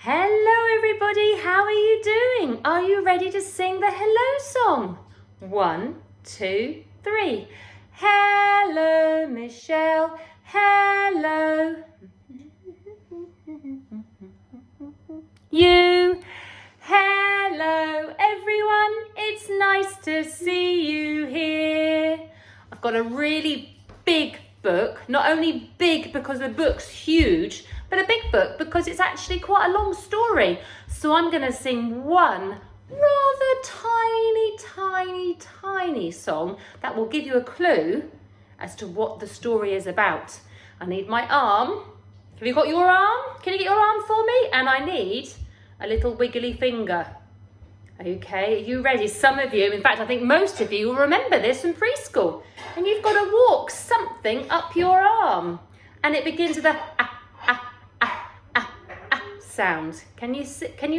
Hello everybody, how are you doing? Are you ready to sing the hello song? 1, 2, 3. Hello Michelle, hello you. Hello everyone, it's nice to see you here. I've got a really big book, not only big because the book's huge, but a big book because it's actually quite a long story. So I'm going to sing one rather tiny song that will give you a clue as to what the story is about. I need my arm. Have you got your arm? Can you get your arm for me? And I need a little wiggly finger. Okay, are you ready? Some of you, in fact, I think most of you will remember this from preschool. And you've got to walk something up your arm. And it begins with a sound. Can you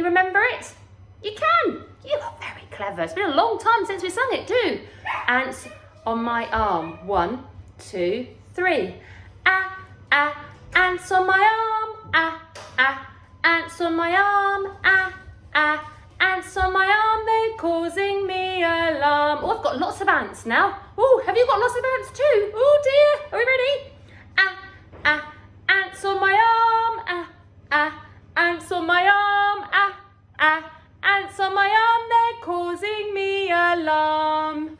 remember it? You can. You are very clever. It's been a long time since we sung it too. Ants on my arm. 1, 2, 3. Ants on my arm. Ants on my arm. Ants on my arm, they're causing me alarm. Oh, I've got lots of ants now. Oh, have you got lots of ants too? Oh dear, are we ready? Ants on my arm. Ants on my arm. Ants on my arm, they're causing me alarm.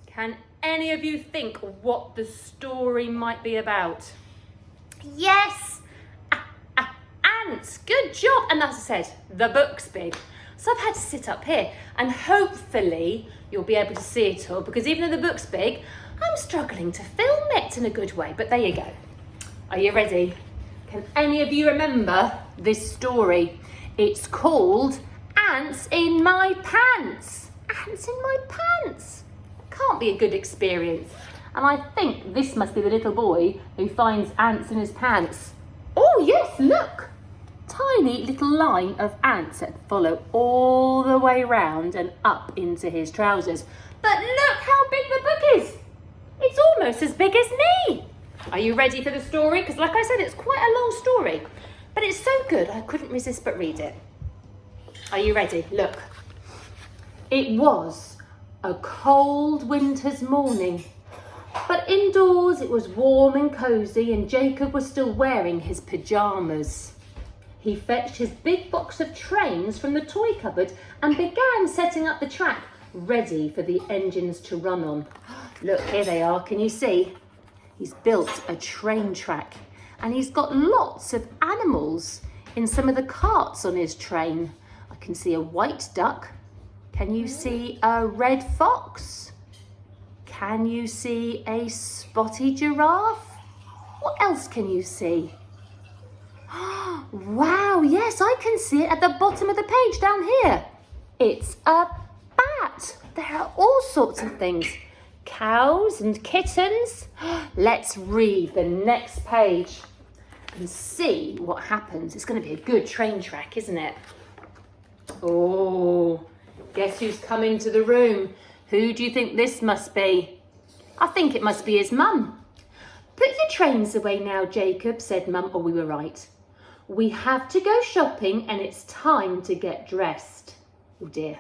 Can any of you think what the story might be about? Yes, ants, good job. And as I said, the book's big. So I've had to sit up here and hopefully you'll be able to see it all, because even though the book's big, I'm struggling to film it in a good way, but there you go. Are you ready? Can any of you remember this story? It's called Ants in My Pants. Ants in my pants. Can't be a good experience. And I think this must be the little boy who finds ants in his pants. Oh yes, look. Tiny little line of ants that follow all the way round and up into his trousers. But look how big the book is. It's almost as big as me. Are you ready for the story? Because like I said, it's quite a long story, but it's so good I couldn't resist but read it. Are you ready? Look. It was a cold winter's morning, but indoors it was warm and cosy and Jacob was still wearing his pyjamas. He fetched his big box of trains from the toy cupboard and began setting up the track, ready for the engines to run on. Look, here they are, can you see? He's built a train track and he's got lots of animals in some of the carts on his train. I can see a white duck. Can you see a red fox? Can you see a spotty giraffe? What else can you see? Wow, yes, I can see it at the bottom of the page down here. It's a bat. There are all sorts of things. Cows and kittens. Let's read the next page and see what happens. It's going to be a good train track, isn't it? Oh, guess who's come into the room? Who do you think this must be? I think it must be his mum. Put your trains away now, Jacob, said Mum. Oh, we were right. We have to go shopping and it's time to get dressed. Oh dear.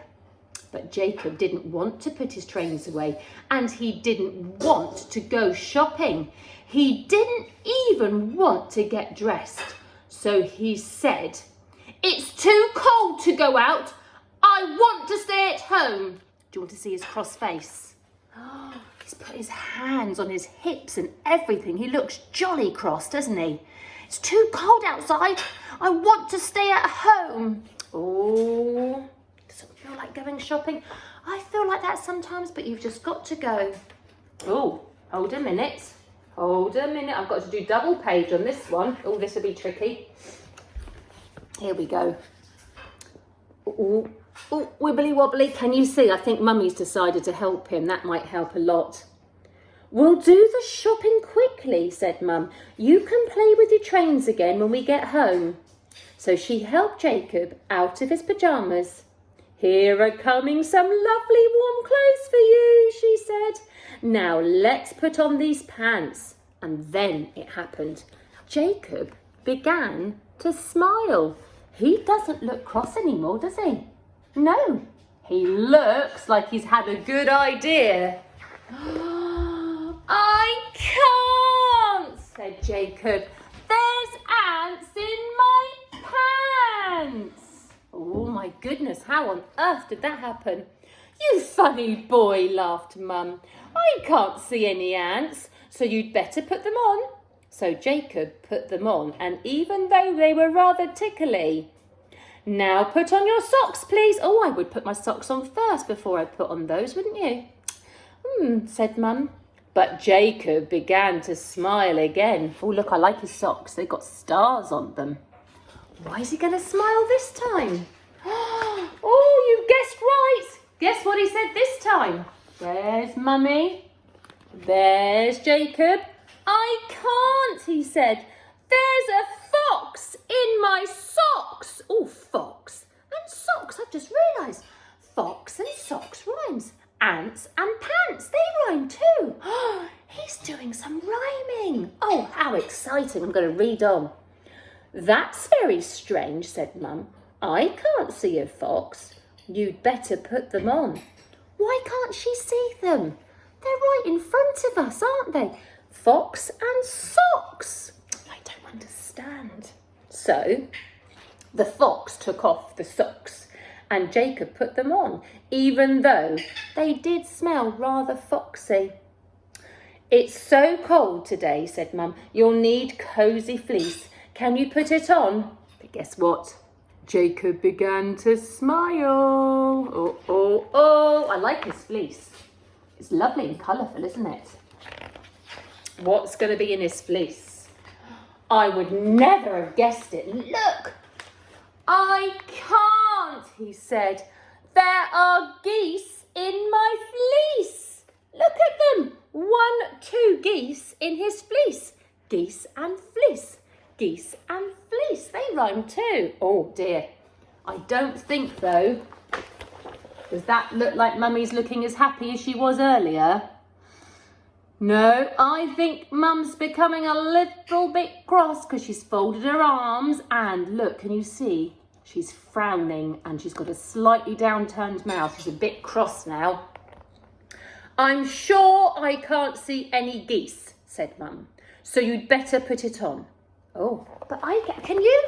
But Jacob didn't want to put his trains away and he didn't want to go shopping. He didn't even want to get dressed. So he said, "It's too cold to go out. I want to stay at home." Do you want to see his cross face? Oh, he's put his hands on his hips and everything. He looks jolly cross, doesn't he? It's too cold outside. I want to stay at home. Oh, doesn't feel like going shopping. I feel like that sometimes, but you've just got to go. Oh, hold a minute. Hold a minute. I've got to do double page on this one. Oh, this will be tricky. Here we go. Oh, wibbly wobbly. Can you see? I think Mummy's decided to help him. That might help a lot. "We'll do the shopping quickly," said Mum. "You can play with your trains again when we get home." So she helped Jacob out of his pyjamas. "Here are coming some lovely warm clothes for you," she said. "Now let's put on these pants." And then it happened. Jacob began to smile. He doesn't look cross anymore, does he? No, he looks like he's had a good idea. I can't, said Jacob. There's ants in my pants. Oh my goodness, how on earth did that happen? You funny boy, laughed Mum. I can't see any ants, so you'd better put them on. So Jacob put them on, and even though they were rather tickly, now put on your socks, please. Oh, I would put my socks on first before I put on those, wouldn't you? Said Mum. But Jacob began to smile again. Oh, look, I like his socks. They've got stars on them. Why is he going to smile this time? Oh, you guessed right. Guess what he said this time? There's Mummy. There's Jacob. I can't, he said. There's a fox in my socks. Oh, fox and socks. I've just realised. Fox and socks rhymes. Ants and pants, they rhyme too. He's doing some rhyming. Oh, how exciting. I'm going to read on. That's very strange, said Mum. I can't see a fox. You'd better put them on. Why can't she see them? They're right in front of us, aren't they? Fox and socks. I don't understand. So the fox took off the socks and Jacob put them on, even though they did smell rather foxy. It's so cold today, said Mum. You'll need cosy fleece. Can you put it on? But guess what? Jacob began to smile. Oh, oh, oh. I like his fleece. It's lovely and colourful, isn't it? What's going to be in his fleece? I would never have guessed it. Look! I can't, he said. There are geese in my fleece. Look at them. 1, 2 geese in his fleece. Geese and fleece. Geese and fleece. They rhyme too. Oh dear. I don't think though. Does that look like Mummy's looking as happy as she was earlier? No, I think Mum's becoming a little bit cross because she's folded her arms and look, can you see? She's frowning and she's got a slightly downturned mouth. She's a bit cross now. I'm sure I can't see any geese, said Mum, so you'd better put it on. Oh, but can you?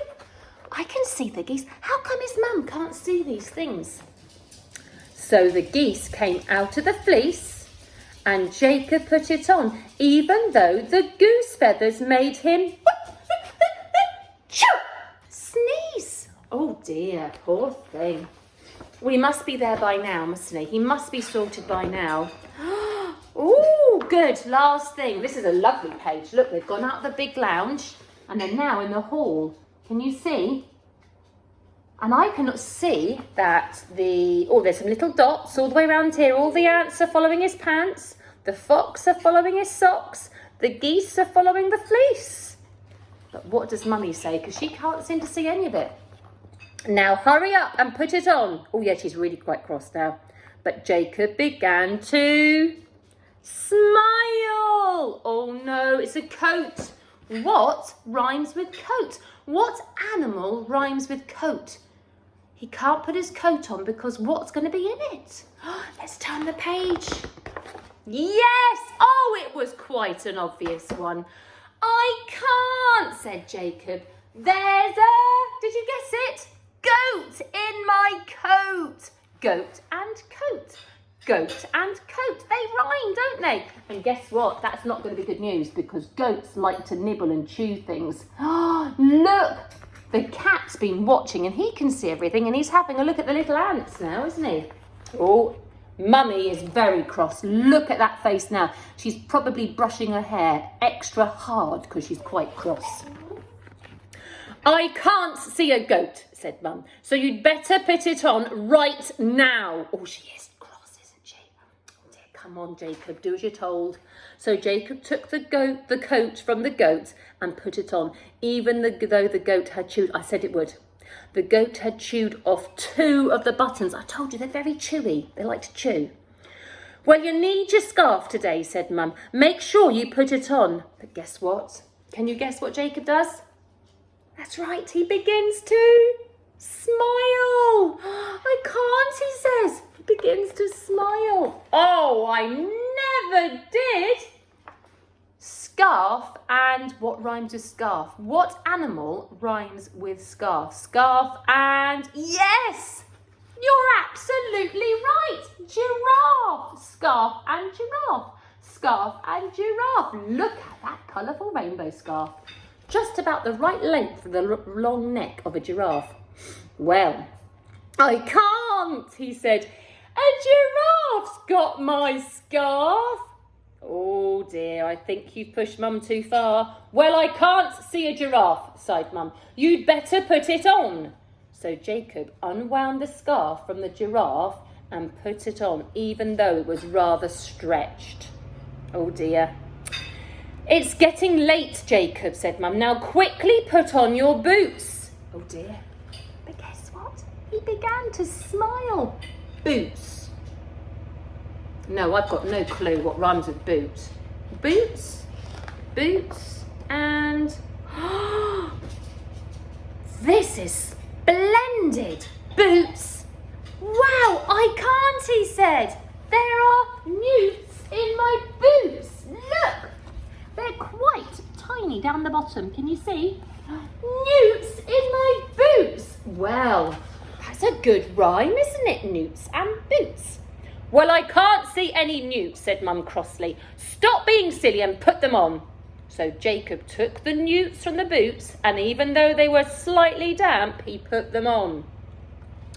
I can see the geese. How come his Mum can't see these things? So the geese came out of the fleece and Jacob put it on, even though the goose feathers made him sneeze. Oh dear, poor thing. Well, he must be there by now, mustn't he? He must be sorted by now. Oh, good. Last thing. This is a lovely page. Look, they've gone out of the big lounge and they're now in the hall. Can you see? And I cannot see that there's some little dots all the way around here. All the ants are following his pants. The fox are following his socks. The geese are following the fleece. But what does Mummy say? Because she can't seem to see any of it. Now hurry up and put it on. Oh yeah, she's really quite cross now. But Jacob began to smile. Oh no, it's a coat. What rhymes with coat? What animal rhymes with coat? He can't put his coat on because what's going to be in it? Let's turn the page. Yes! Oh, it was quite an obvious one. I can't, said Jacob. There's did you guess it? Goat in my coat. Goat and coat. Goat and coat. They rhyme, don't they? And guess what? That's not going to be good news because goats like to nibble and chew things. Oh, look! The cat's been watching and he can see everything and he's having a look at the little ants now, isn't he? Oh, Mummy is very cross. Look at that face now. She's probably brushing her hair extra hard because she's quite cross. I can't see a goat, said Mum, so you'd better put it on right now. Oh, she is cross, isn't she? Oh dear, come on, Jacob, do as you're told. So Jacob took the coat from the goat and put it on, even though the goat had chewed. I said it would. The goat had chewed off 2 of the buttons. I told you, they're very chewy. They like to chew. Well, you need your scarf today, said Mum. Make sure you put it on. But guess what? Can you guess what Jacob does? That's right, he begins to Oh, I never did. Scarf, and what rhymes with scarf? What animal rhymes with scarf? Scarf and yes! You're absolutely right. Giraffe. Scarf and giraffe. Scarf and giraffe. Look at that colourful rainbow scarf. Just about the right length for the long neck of a giraffe. Well, I can't, he said. A giraffe's got my scarf. Oh dear, I think you've pushed Mum too far. Well, I can't see a giraffe, sighed Mum. You'd better put it on. So Jacob unwound the scarf from the giraffe and put it on, even though it was rather stretched. Oh dear. It's getting late, Jacob, said Mum. Now quickly put on your boots. Oh dear. But guess what? He began to smile. Boots. No, I've got no clue what rhymes with boots. Boots, boots, and this is splendid. Boots. Wow, I can't, he said. There are newts in my boots. Look, they're quite tiny down the bottom. Can you see? Newts in my boots. Well, that's a good rhyme, isn't it? Newts and boots. Well, I can't see any newts, said Mum crossly. Stop being silly and put them on. So Jacob took the newts from the boots, and even though they were slightly damp, he put them on.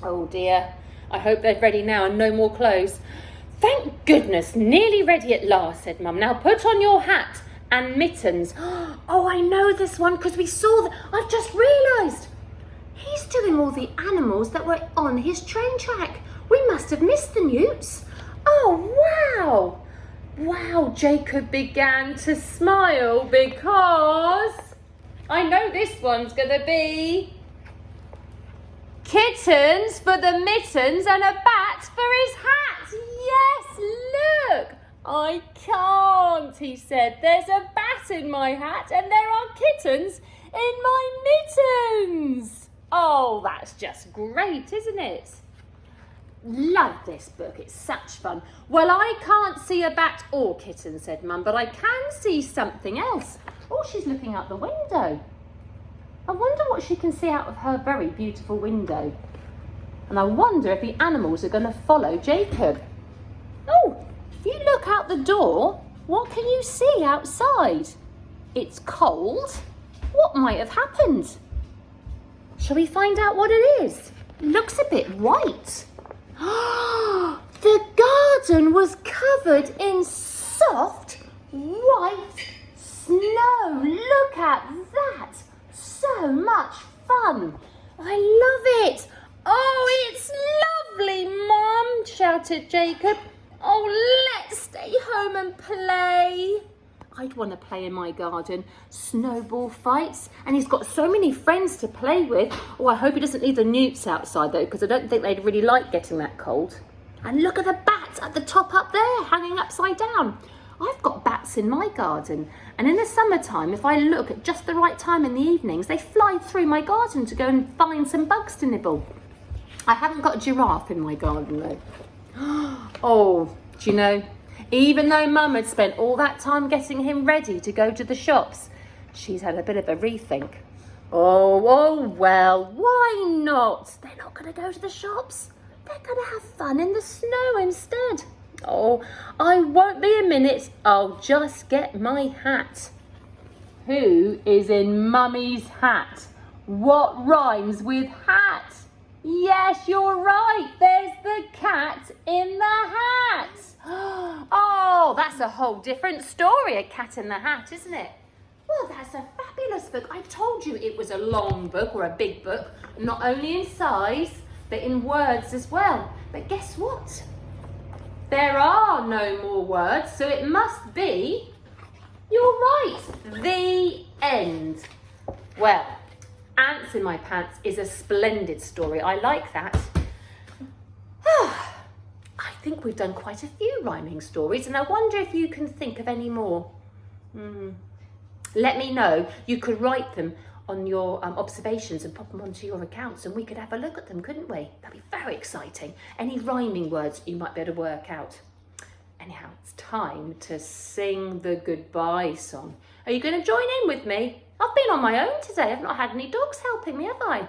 Oh dear, I hope they're ready now and no more clothes. Thank goodness, nearly ready at last, said Mum. Now put on your hat and mittens. Oh, I know this one because we saw that. I've just realised. He's doing all the animals that were on his train track. We must have missed the newts. Oh, wow. Wow, Jacob began to smile because I know this one's going to be kittens for the mittens and a bat for his hat. Yes, look. I can't, he said. There's a bat in my hat and there are kittens in my mittens. Oh, that's just great, isn't it? Love this book, it's such fun. Well, I can't see a bat or kitten, said Mum, but I can see something else. Oh, she's looking out the window. I wonder what she can see out of her very beautiful window. And I wonder if the animals are going to follow Jacob. Oh, if you look out the door, what can you see outside? It's cold. What might have happened? Shall we find out what it is? It looks a bit white. The garden was covered in soft white snow. Look at that. So much fun. I love it. Oh, it's lovely, Mum, shouted Jacob. Oh, let's stay home and play. I'd want to play in my garden. Snowball fights. And he's got so many friends to play with. Oh, I hope he doesn't leave the newts outside, though, because I don't think they'd really like getting that cold. And look at the bats at the top up there, hanging upside down. I've got bats in my garden. And in the summertime, if I look at just the right time in the evenings, they fly through my garden to go and find some bugs to nibble. I haven't got a giraffe in my garden, though. Oh, do you know, even though Mum had spent all that time getting him ready to go to the shops, she's had a bit of a rethink. Oh, well, why not? They're not going to go to the shops. They're going to have fun in the snow instead. Oh, I won't be a minute. I'll just get my hat. Who is in Mummy's hat? What rhymes with hat? Yes, you're right. There's the cat in the hat. Oh, that's a whole different story, A Cat in the Hat, isn't it? Well, that's a fabulous book. I told you it was a long book or a big book, not only in size, but in words as well. But guess what? There are no more words, so it must be, you're right, the end. Well, Ants in My Pants is a splendid story. I like that. I think we've done quite a few rhyming stories, and I wonder if you can think of any more. Let me know. You could write them on your observations and pop them onto your accounts, and we could have a look at them, couldn't we? That'd be very exciting. Any rhyming words you might be able to work out. Anyhow, it's time to sing the goodbye song. Are you going to join in with me? I've been on my own today. I've not had any dogs helping me, have I?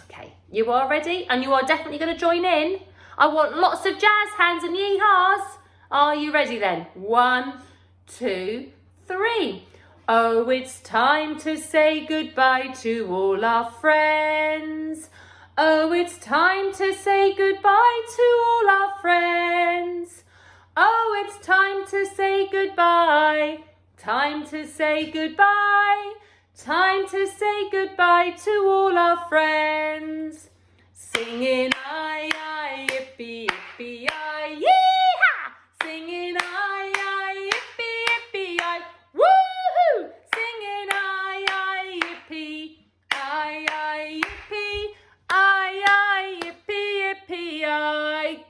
Okay, you are ready? And you are definitely going to join in? I want lots of jazz hands and yee-haws. Are you ready then? 1, 2, 3. Oh, it's time to say goodbye to all our friends. Oh, it's time to say goodbye to all our friends. Oh, it's time to say goodbye. Time to say goodbye. Time to say goodbye to all our friends. Singing I, yippee, yippee, I, yee-haw! Singing I, yippee, yippee, I, woohoo! Singing I, yippee, I, yippee, I, yippee, yippee, I.